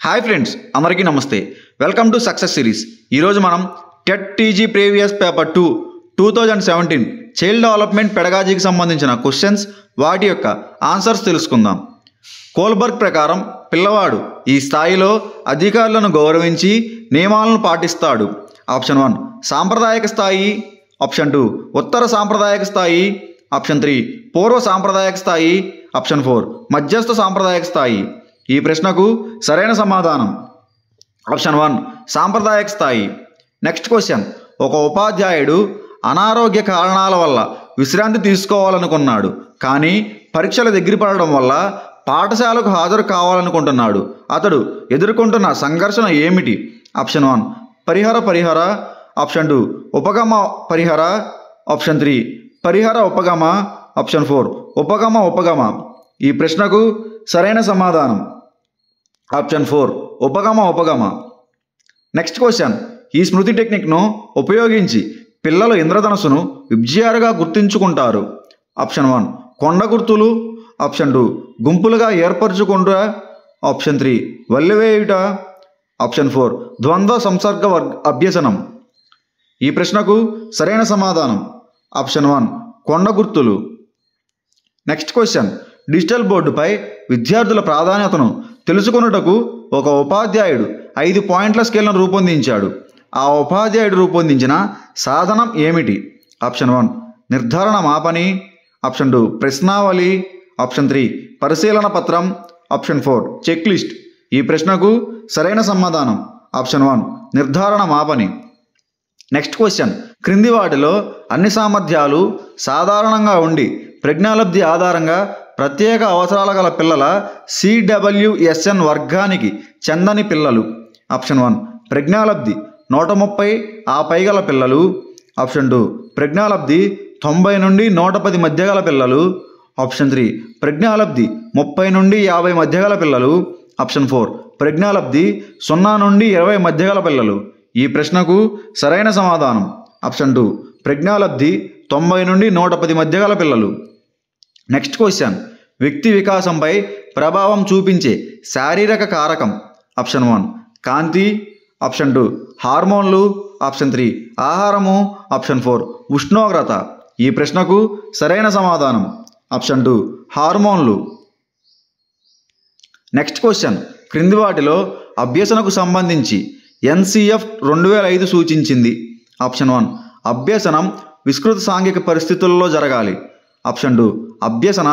Hi friends, అందరికీ నమస్తే. Welcome to success series. ఈరోజు మనం TET TG previous paper 2 2017 child development పెడగాజీకి సంబంధించిన క్వశ్చన్స్, వాటి యొక్క ఆన్సర్స్ తెలుసుకుందాం. కోల్బర్గ్ ప్రకారం పిల్లవాడు ఈ స్థాయిలో అధికారులను గౌరవించి నియమాలను పాటిస్తాడు. ఆప్షన్ 1 సాంప్రదాయక స్థాయి, ఆప్షన్ 2 ఉత్తర సాంప్రదాయక స్థాయి, ఆప్షన్ 3 పూర్వ సాంప్రదాయక స్థాయి, ఆప్షన్ 4 మధ్యస్థ సాంప్రదాయక స్థాయి. ఈ ప్రశ్నకు సరైన సమాధానం ఆప్షన్ 1 సాంప్రదాయక స్థాయి. నెక్స్ట్ క్వశ్చన్, ఒక ఉపాధ్యాయుడు అనారోగ్య కారణాల వల్ల విశ్రాంతి తీసుకోవాలనుకున్నాడు, కానీ పరీక్షల దగ్గర పడడం వల్ల పాఠశాలకు హాజరు కావాలనుకుంటున్నాడు. అతడు ఎదుర్కొంటున్న సంఘర్షణ ఏమిటి? ఆప్షన్ 1 పరిహర, ఆప్షన్ 2 ఉపగమ పరిహర, ఆప్షన్ 3 పరిహర ఉపగమ, ఆప్షన్ 4 ఉపగమ. ఈ ప్రశ్నకు సరైన సమాధానం ఆప్షన్ 4 ఉపగమ. నెక్స్ట్ క్వశ్చన్, ఈ స్మృతి టెక్నిక్ను ఉపయోగించి పిల్లలు ఇంద్రధనుసును విబ్జిఆర్గా గుర్తించుకుంటారు. ఆప్షన్ 1 కొండ గుర్తులు, ఆప్షన్ 2 గుంపులుగా ఏర్పరచుకుంటా, ఆప్షన్ 3 వల్లివేయుట, ఆప్షన్ 4 ద్వంద్వ సంసర్గ అభ్యసనం. ఈ ప్రశ్నకు సరైన సమాధానం ఆప్షన్ 1 కొండ గుర్తులు. నెక్స్ట్ క్వశ్చన్, డిజిటల్ బోర్డుపై విద్యార్థుల ప్రాధాన్యతను తెలుసుకొనుటకు ఒక ఉపాధ్యాయుడు 5 పాయింట్ల స్కేల్ను రూపొందించాడు. ఆ ఉపాధ్యాయుడు రూపొందించిన సాధనం ఏమిటి? ఆప్షన్ 1 నిర్ధారణ మాపని, ఆప్షన్ 2 ప్రశ్నావళి, ఆప్షన్ 3 పరిశీలన పత్రం, ఆప్షన్ 4 చెక్ లిస్ట్. ఈ ప్రశ్నకు సరైన సమాధానం ఆప్షన్ 1 నిర్ధారణ మాపని. నెక్స్ట్ క్వశ్చన్, క్రింది వాటిలో అన్ని సామర్థ్యాలు సాధారణంగా ఉండి ప్రజ్ఞాలబ్ధి ఆధారంగా ప్రత్యేక అవసరాల గల పిల్లల CWSN వర్గానికి చెందని పిల్లలు. ఆప్షన్ 1 ప్రజ్ఞాలబ్ధి 130 ఆ పైగల పిల్లలు, ఆప్షన్ 2 ప్రజ్ఞాలబ్ధి 90 నుండి 110 మధ్య గల పిల్లలు, ఆప్షన్ 3 ప్రజ్ఞాలబ్ధి 30 నుండి 50 మధ్య గల పిల్లలు, ఆప్షన్ 4 ప్రజ్ఞాలబ్ధి 0 నుండి 20 మధ్య గల పిల్లలు. ఈ ప్రశ్నకు సరైన సమాధానం ఆప్షన్ 2 ప్రజ్ఞాలబ్ధి 90 నుండి 110 మధ్య గల పిల్లలు. నెక్స్ట్ క్వశ్చన్, వ్యక్తి వికాసంపై ప్రభావం చూపించే శారీరక కారకం. ఆప్షన్ 1 కాంతి, ఆప్షన్ 2 హార్మోన్లు, ఆప్షన్ 3 ఆహారము, ఆప్షన్ 4 ఉష్ణోగ్రత. ఈ ప్రశ్నకు సరైన సమాధానం ఆప్షన్ 2 హార్మోన్లు. నెక్స్ట్ క్వశ్చన్, క్రింది వాటిలో అభ్యసనకు సంబంధించి NCF 2005 సూచించింది. ఆప్షన్ 1 అభ్యసనం విస్తృత సాంఘిక పరిస్థితుల్లో జరగాలి, ఆప్షన్ 2 అభ్యసన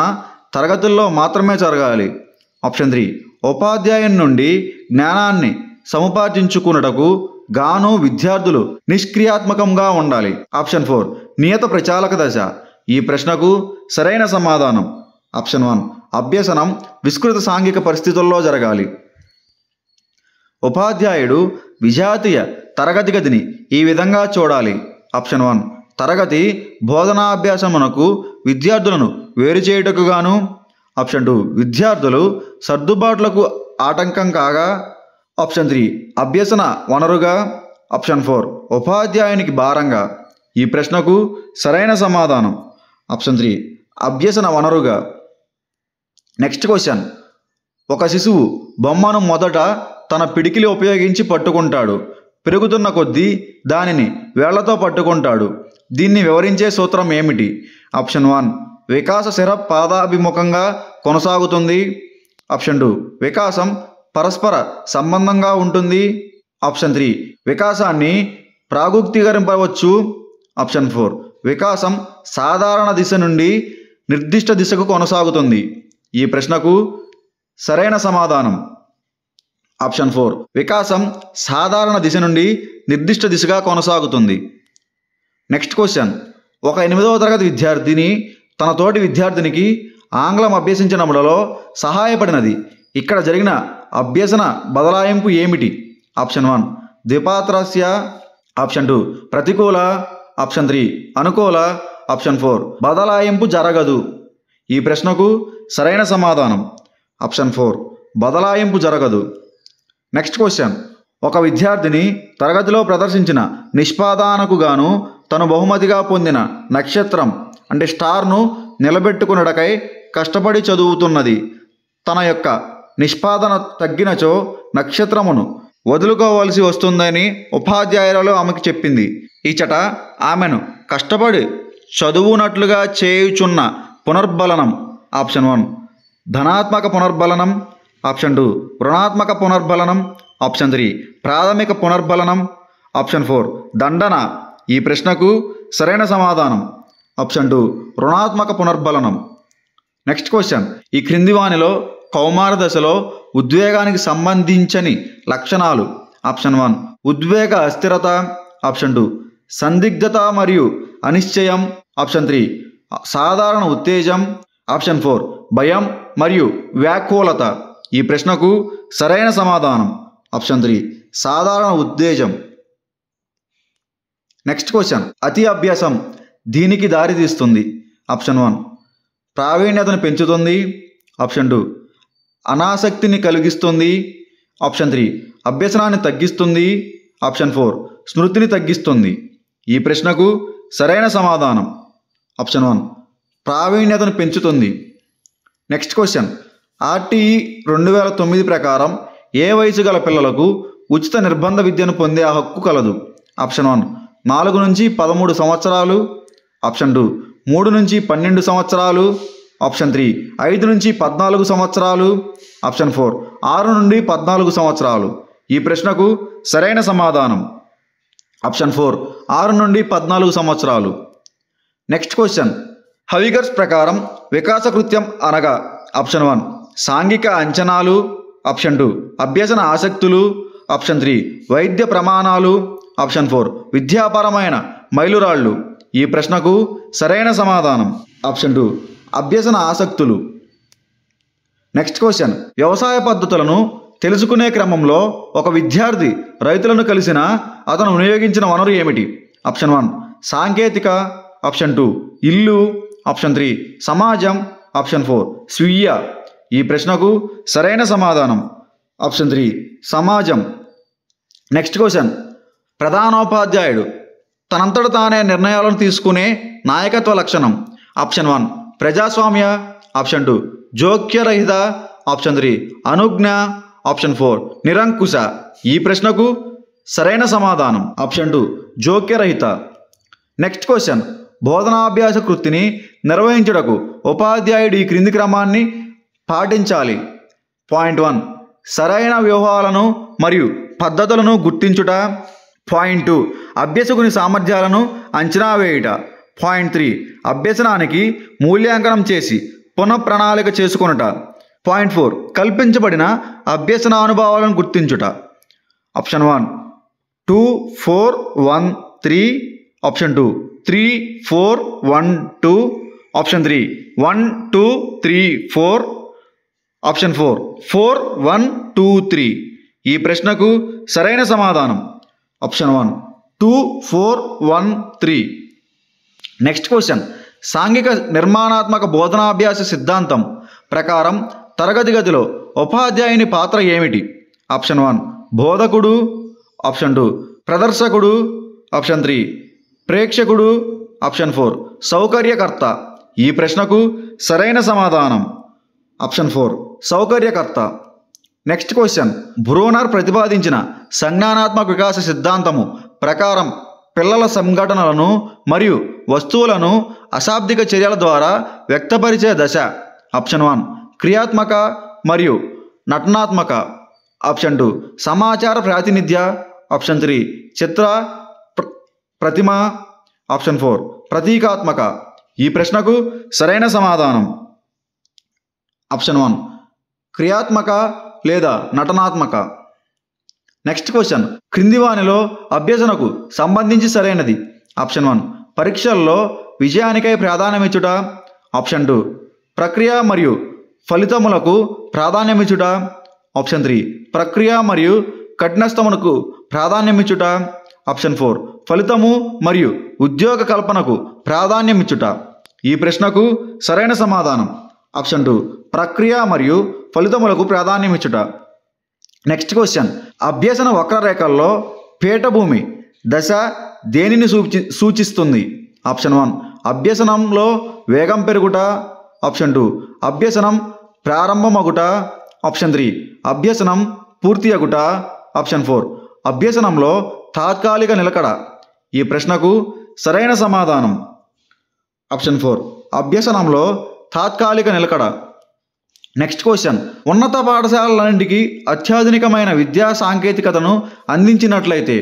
తరగతుల్లో మాత్రమే జరగాలి, ఆప్షన్ 3 ఉపాధ్యాయుని నుండి జ్ఞానాన్ని సముపార్జించుకున్నటకు గాను విద్యార్థులు నిష్క్రియాత్మకంగా ఉండాలి, ఆప్షన్ 4 నియత ప్రచాలక దశ. ఈ ప్రశ్నకు సరైన సమాధానం ఆప్షన్ 1 అభ్యసనం విస్తృత సాంఘిక పరిస్థితుల్లో జరగాలి. ఉపాధ్యాయుడు విజాతీయ తరగతి గదిని ఈ విధంగా చూడాలి. ఆప్షన్ 1 తరగతి బోధనాభ్యాసమునకు విద్యార్థులను వేరు చేయుటకు గాను, ఆప్షన్ 2 విద్యార్థులు సర్దుబాట్లకు ఆటంకం కాగా, ఆప్షన్ 3 అభ్యసన వనరుగా, ఆప్షన్ 4 ఉపాధ్యాయునికి భారంగా. ఈ ప్రశ్నకు సరైన సమాధానం ఆప్షన్ 3 అభ్యసన వనరుగా. నెక్స్ట్ క్వశ్చన్, ఒక శిశువు బొమ్మను మొదట తన పిడికిలి ఉపయోగించి పట్టుకుంటాడు, పెరుగుతున్న కొద్దీ దానిని వేళ్లతో పట్టుకుంటాడు. దీన్ని వివరించే సూత్రం ఏమిటి? ఆప్షన్ 1 వికాస శిర పాదాభిముఖంగా కొనసాగుతుంది, ఆప్షన్ 2 వికాసం పరస్పర సంబంధంగా ఉంటుంది, ఆప్షన్ 3 వికాసాన్ని ప్రాగుక్తీకరింపవచ్చు, ఆప్షన్ 4 వికాసం సాధారణ దిశ నుండి నిర్దిష్ట దిశకు కొనసాగుతుంది. ఈ ప్రశ్నకు సరైన సమాధానం ఆప్షన్ 4 వికాసం సాధారణ దిశ నుండి నిర్దిష్ట దిశగా కొనసాగుతుంది. నెక్స్ట్ క్వశ్చన్, ఒక 8వ తరగతి విద్యార్థిని తన తోటి విద్యార్థినికి ఆంగ్లం అభ్యసించడంలో సహాయపడినది. ఇక్కడ జరిగిన అభ్యసన బదలాయింపు ఏమిటి? ఆప్షన్ 1 ద్విపాత్రస్య, ఆప్షన్ 2 ప్రతికూల, ఆప్షన్ 3 అనుకూల, ఆప్షన్ 4 బదలాయింపు జరగదు. ఈ ప్రశ్నకు సరైన సమాధానం ఆప్షన్ 4 బదలాయింపు జరగదు. నెక్స్ట్ క్వశ్చన్, ఒక విద్యార్థిని తరగతిలో ప్రదర్శించిన నిష్పాదనకు గాను తను బహుమతిగా పొందిన నక్షత్రం అంటే స్టార్ను నిలబెట్టుకున్నటకై కష్టపడి చదువుతున్నది. తన యొక్క నిష్పాదన తగ్గినచో నక్షత్రమును వదులుకోవలసి వస్తుందని ఉపాధ్యాయురాలు ఆమెకు చెప్పింది. ఇచ్చట ఆమెను కష్టపడి చదువునట్లుగా చేయుచున్న పునర్బలనం ఆప్షన్ 1 ధనాత్మక పునర్బలనం, ఆప్షన్ 2 రుణాత్మక పునర్బలనం, ఆప్షన్ 3 ప్రాథమిక పునర్బలనం, ఆప్షన్ 4 దండన. ఈ ప్రశ్నకు సరైన సమాధానం ఆప్షన్ 2 రుణాత్మక పునర్బలనం. నెక్స్ట్ క్వశ్చన్, ఈ క్రింది వానిలో కౌమార దశలో ఉద్వేగానికి సంబంధించని లక్షణాలు ఆప్షన్ 1 ఉద్వేగ అస్థిరత, ఆప్షన్ 2 సందిగ్ధత మరియు అనిశ్చయం, ఆప్షన్ 3 సాధారణ ఉత్తేజం, ఆప్షన్ 4 భయం మరియు వ్యాకులత. ఈ ప్రశ్నకు సరైన సమాధానం ఆప్షన్ 3 సాధారణ ఉత్తేజం. నెక్స్ట్ క్వశ్చన్, అతి అభ్యాసం దీనికి దారితీస్తుంది ఆప్షన్ 1 ప్రావీణ్యతను పెంచుతుంది, ఆప్షన్ 2 అనాసక్తిని కలిగిస్తుంది, ఆప్షన్ 3 అభ్యసనాన్ని తగ్గిస్తుంది, ఆప్షన్ 4 స్మృతిని తగ్గిస్తుంది. ఈ ప్రశ్నకు సరైన సమాధానం ఆప్షన్ 1 ప్రావీణ్యతను పెంచుతుంది. నెక్స్ట్ క్వశ్చన్, ఆర్టీఈ 2009 ప్రకారం ఏ వయసు గల పిల్లలకు ఉచిత నిర్బంధ విద్యను పొందే హక్కు కలదు? ఆప్షన్ 1 4 నుంచి 13 సంవత్సరాలు, ఆప్షన్ 2 3 నుంచి 12 సంవత్సరాలు, ఆప్షన్ 3 5 నుంచి 14 సంవత్సరాలు, ఆప్షన్ 4 6 నుండి 14 సంవత్సరాలు. ఈ ప్రశ్నకు సరైన సమాధానం ఆప్షన్ 4 6 నుండి 14 సంవత్సరాలు. నెక్స్ట్ క్వశ్చన్, హవిగర్స్ ప్రకారం వికాస కృత్యం అనగా ఆప్షన్ 1 సాంఘిక అంచనాలు, ఆప్షన్ 2 అభ్యసన ఆసక్తులు, ఆప్షన్ 3 వైద్య ప్రమాణాలు, ఆప్షన్ 4 విద్యాపరమైన మైలురాళ్ళు. ఈ ప్రశ్నకు సరైన సమాధానం ఆప్షన్ 2 అభ్యసన ఆసక్తులు. నెక్స్ట్ క్వశ్చన్, వ్యవసాయ పద్ధతులను తెలుసుకునే క్రమంలో ఒక విద్యార్థి రైతులను కలిసిన అతను వినియోగించిన వనరు ఏమిటి? ఆప్షన్ 1 సాంకేతిక, ఆప్షన్ 2 ఇల్లు, ఆప్షన్ 3 సమాజం, ఆప్షన్ 4 స్వీయ. ఈ ప్రశ్నకు సరైన సమాధానం ఆప్షన్ 3 సమాజం. నెక్స్ట్ క్వశ్చన్, ప్రధానోపాధ్యాయుడు తనంతట తానే నిర్ణయాలను తీసుకునే నాయకత్వ లక్షణం ఆప్షన్ 1 ప్రజాస్వామ్య, ఆప్షన్ 2 జోక్యరహిత, ఆప్షన్ 3 అనుజ్ఞ, ఆప్షన్ 4 నిరంకుశ. ఈ ప్రశ్నకు సరైన సమాధానం ఆప్షన్ 2 జోక్యరహిత. నెక్స్ట్ క్వశ్చన్, బోధనాభ్యాస కృతిని నిర్వహించుటకు ఉపాధ్యాయుడు ఈ క్రింది క్రమాన్ని పాటించాలి. పాయింట్ 1 సరైన వ్యూహాలను మరియు పద్ధతులను గుర్తించుట, పాయింట్ 2 అభ్యసకుని సామర్థ్యాలను అంచనా వేయుట, పాయింట్ 3 అభ్యసనానికి మూల్యాంకనం చేసి పునఃప్రణాళిక చేసుకొనుట, పాయింట్ 4 కల్పించబడిన అభ్యసన అనుభవాలను గుర్తించుట. Option 1 2 4 1 3, option 2 3 4 1 2, option 3 1 2 3 4, option 4 4 1 2 3. ఈ ప్రశ్నకు సరైన సమాధానం ఆప్షన్ 1 2 4 1 3. నెక్స్ట్ క్వశ్చన్, సాంఘిక నిర్మాణాత్మక బోధనాభ్యాస సిద్ధాంతం ప్రకారం తరగతి గదిలో ఉపాధ్యాయుని పాత్ర ఏమిటి? ఆప్షన్ 1 బోధకుడు, ఆప్షన్ 2 ప్రదర్శకుడు, ఆప్షన్ 3 ప్రేక్షకుడు, ఆప్షన్ 4 సౌకర్యకర్త. ఈ ప్రశ్నకు సరైన సమాధానం ఆప్షన్ 4 సౌకర్యకర్త. నెక్స్ట్ క్వశ్చన్, బ్రూనర్ ప్రతిపాదించిన సంజ్ఞానాత్మక వికాస సిద్ధాంతము ప్రకారం పిల్లల సంఘటనలను మరియు వస్తువులను అశాబ్దిక చర్యల ద్వారా వ్యక్తపరిచే దశ ఆప్షన్ 1 క్రియాత్మక మరియు నటనాత్మక, ఆప్షన్ 2 సమాచార ప్రాతినిధ్య, ఆప్షన్ 3 చిత్ర ప్రతిమ, ఆప్షన్ 4 ప్రతీకాత్మక. ఈ ప్రశ్నకు సరైన సమాధానం ఆప్షన్ 1 క్రియాత్మక లేదా నటనాత్మక. నెక్స్ట్ క్వశ్చన్, క్రింది వానిలో అభ్యసనకు సంబంధించి సరైనది? ఆప్షన్ 1 పరీక్షల్లో విజయానికై ప్రాధాన్యమిచ్చుట, ఆప్షన్ 2 ప్రక్రియ మరియు ఫలితములకు ప్రాధాన్యమిచ్చుట, ఆప్షన్ 3 ప్రక్రియ మరియు కఠినస్తమునకు ప్రాధాన్యమిచ్చుట, ఆప్షన్ 4 ఫలితము మరియు ఉద్యోగ కల్పనకు ప్రాధాన్యమిచ్చుట. ఈ ప్రశ్నకు సరైన సమాధానం ఆప్షన్ 2 ప్రక్రియ మరియు ఫలితములకు ప్రాధాన్యమిచ్చుట. నెక్స్ట్ క్వశ్చన్, అభ్యసన వక్రరేఖల్లో పీఠభూమి దశ దేనిని సూచిస్తుంది? ఆప్షన్ 1 అభ్యసనంలో వేగం పెరుగుట, ఆప్షన్ 2 అభ్యసనం ప్రారంభమగుట, ఆప్షన్ 3 అభ్యసనం పూర్తి అగుట. ఆప్షన్ 4 అభ్యసనంలో తాత్కాలిక నిలకడ. ఈ ప్రశ్నకు సరైన సమాధానం ఆప్షన్ 4 అభ్యసనంలో తాత్కాలిక నిలకడ. నెక్స్ట్ క్వశ్చన్, ఉన్నత పాఠశాలలన్నింటికీ అత్యాధునికమైన విద్యా సాంకేతికతను అందించినట్లయితే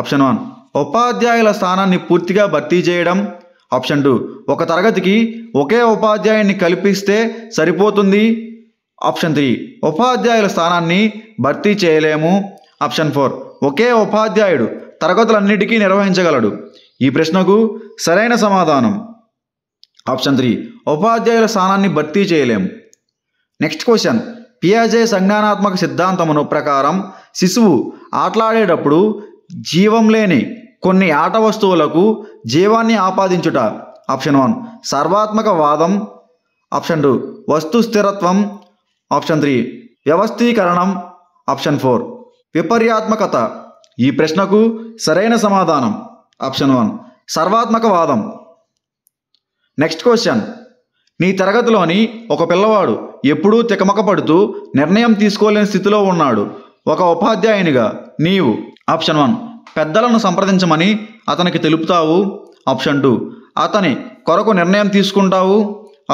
ఆప్షన్ 1 ఉపాధ్యాయుల స్థానాన్ని పూర్తిగా భర్తీ చేయడం. ఆప్షన్ 2 ఒక తరగతికి ఒకే ఉపాధ్యాయుని కల్పిస్తే సరిపోతుంది. ఆప్షన్ 3 ఉపాధ్యాయుల స్థానాన్ని భర్తీ చేయలేము. ఆప్షన్ 4 ఒకే ఉపాధ్యాయుడు తరగతులన్నిటికీ నిర్వహించగలడు. ఈ ప్రశ్నకు సరైన సమాధానం ఆప్షన్ 3 ఉపాధ్యాయుల స్థానాన్ని భర్తీ చేయలేము. నెక్స్ట్ క్వశ్చన్, పియాజే సంజ్ఞానాత్మక సిద్ధాంతమును ప్రకారం శిశువు ఆటలాడేటప్పుడు జీవం లేని కొన్ని ఆట వస్తువులకు జీవాన్ని ఆపాదించుట. ఆప్షన్ 1 సర్వాత్మక వాదం. ఆప్షన్ 2 వస్తు స్థిరత్వం. ఆప్షన్ 3 వ్యవస్థీకరణం. ఆప్షన్ 4 విపర్యాత్మకత. ఈ ప్రశ్నకు సరైన సమాధానం ఆప్షన్ 1 సర్వాత్మక వాదం. నెక్స్ట్ క్వశ్చన్, నీ తరగతిలోని ఒక పిల్లవాడు ఎప్పుడూ తికమక పడుతూ నిర్ణయం తీసుకోలేని స్థితిలో ఉన్నాడు. ఒక ఉపాధ్యాయునిగా నీవు ఆప్షన్ 1 పెద్దలను సంప్రదించమని అతనికి తెలుపుతావు. ఆప్షన్ 2 అతని కొరకు నిర్ణయం తీసుకుంటావు.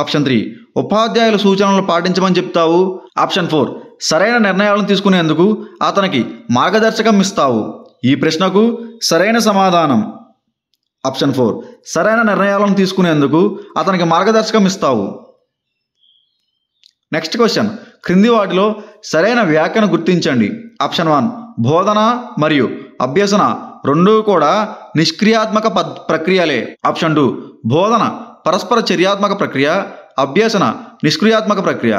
ఆప్షన్ 3 ఉపాధ్యాయుల సూచనలు పాటించమని చెప్తావు. ఆప్షన్ 4 సరైన నిర్ణయాలను తీసుకునేందుకు అతనికి మార్గదర్శకం ఇస్తావు. ఈ ప్రశ్నకు సరైన సమాధానం ఆప్షన్ 4 సరైన నిర్ణయాలను తీసుకునేందుకు అతనికి మార్గదర్శకం ఇస్తావు. నెక్స్ట్ క్వశ్చన్, క్రింది వాటిలో సరైన వ్యాఖ్యను గుర్తించండి. ఆప్షన్ 1 బోధన మరియు అభ్యసన రెండూ కూడా నిష్క్రియాత్మక ప్రక్రియలే. ఆప్షన్ 2 బోధన పరస్పర చర్యాత్మక ప్రక్రియ, అభ్యసన నిష్క్రియాత్మక ప్రక్రియ.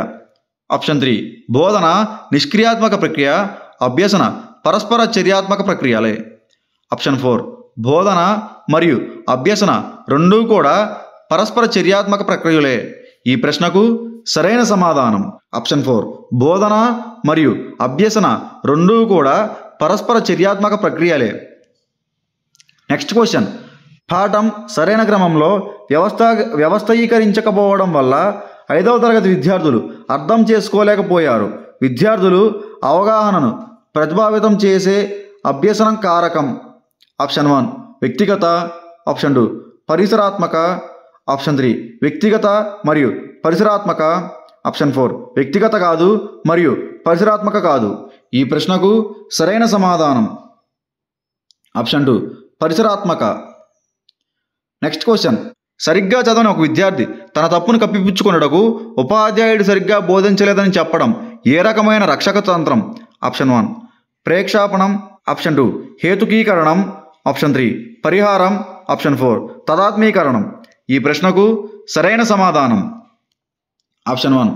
ఆప్షన్ 3 బోధన నిష్క్రియాత్మక ప్రక్రియ, అభ్యసన పరస్పర చర్యాత్మక ప్రక్రియలే. ఆప్షన్ 4 బోధన మరియు అభ్యసన రెండూ కూడా పరస్పర చర్యాత్మక ప్రక్రియలే. ఈ ప్రశ్నకు సరైన సమాధానం ఆప్షన్ 4 బోధన మరియు అభ్యసన రెండూ కూడా పరస్పర చర్యాత్మక ప్రక్రియలే. నెక్స్ట్ క్వశ్చన్, పాఠం సరైన క్రమంలో వ్యవస్థీకరించకపోవడం వల్ల 5వ తరగతి విద్యార్థులు అర్థం చేసుకోలేకపోయారు. విద్యార్థులు అవగాహనను ప్రభావితం చేసే అభ్యసనం కారకం. ఆప్షన్ 1 వ్యక్తిగత. ఆప్షన్ 2 పరిసరాత్మక. ఆప్షన్ 3 వ్యక్తిగత మరియు పరిసరాత్మక. ఆప్షన్ 4 వ్యక్తిగత కాదు మరియు పరిసరాత్మక కాదు. ఈ ప్రశ్నకు సరైన సమాధానం ఆప్షన్ 2 పరిసరాత్మక. నెక్స్ట్ క్వశ్చన్, సరిగ్గా చదవని ఒక విద్యార్థి తన తప్పును కప్పిపుచ్చుకొనుటకు ఉపాధ్యాయుడు సరిగ్గా బోధించలేదని చెప్పడం ఏ రకమైన రక్షక తంత్రం? ఆప్షన్ 1 ప్రేక్షాపణం. ఆప్షన్ 2 హేతుకీకరణం. ఆప్షన్ 3 పరిహారం. ఆప్షన్ 4 తదాత్మీకరణం. ఈ ప్రశ్నకు సరైన సమాధానం ఆప్షన్ 1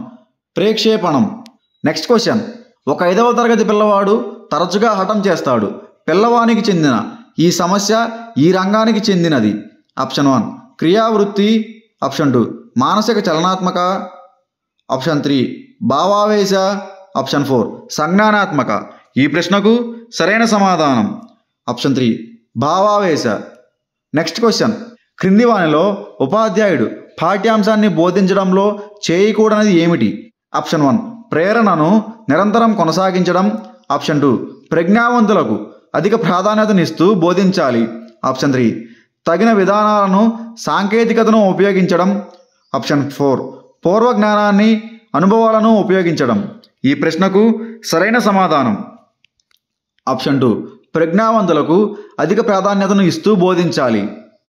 ప్రేక్షేపణం. నెక్స్ట్ క్వశ్చన్, ఒక 5వ తరగతి పిల్లవాడు తరచుగా హఠం చేస్తాడు. పిల్లవానికి చెందిన ఈ సమస్య ఈ రంగానికి చెందినది. ఆప్షన్ 1 క్రియావృత్తి. ఆప్షన్ 2 మానసిక చలనాత్మక. ఆప్షన్ 3 భావావేశ. ఆప్షన్ 4 సంజ్ఞానాత్మక. ఈ ప్రశ్నకు సరైన సమాధానం ఆప్షన్ 3 భావావేశ. నెక్స్ట్ క్వశ్చన్, క్రింది వానిలో ఉపాధ్యాయుడు పాఠ్యాంశాన్ని బోధించడంలో చేయకూడనిది ఏమిటి? ఆప్షన్ 1 ప్రేరణను నిరంతరం కొనసాగించడం. ఆప్షన్ 2 ప్రజ్ఞావంతులకు అధిక ప్రాధాన్యతనిస్తూ బోధించాలి. ఆప్షన్ 3 తగిన విధానాలను సాంకేతికతను ఉపయోగించడం. ఆప్షన్ 4 పూర్వ జ్ఞానాన్ని అనుభవాలను ఉపయోగించడం. ఈ ప్రశ్నకు సరైన సమాధానం ఆప్షన్ 2 ప్రజ్ఞావంతులకు అధిక ప్రాధాన్యతను ఇస్తూ బోధించాలి.